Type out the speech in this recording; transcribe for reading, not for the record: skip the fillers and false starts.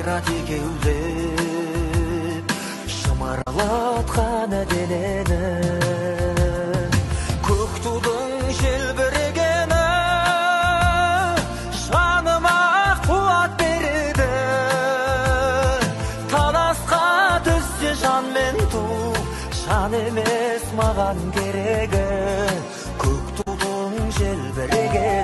кайра тигеулеп шымырлатқан денені көк тудың желбірегені жаныма қуат береді таласқа түссе жан мен ту жан емес маған керегі көк тудың желбірегені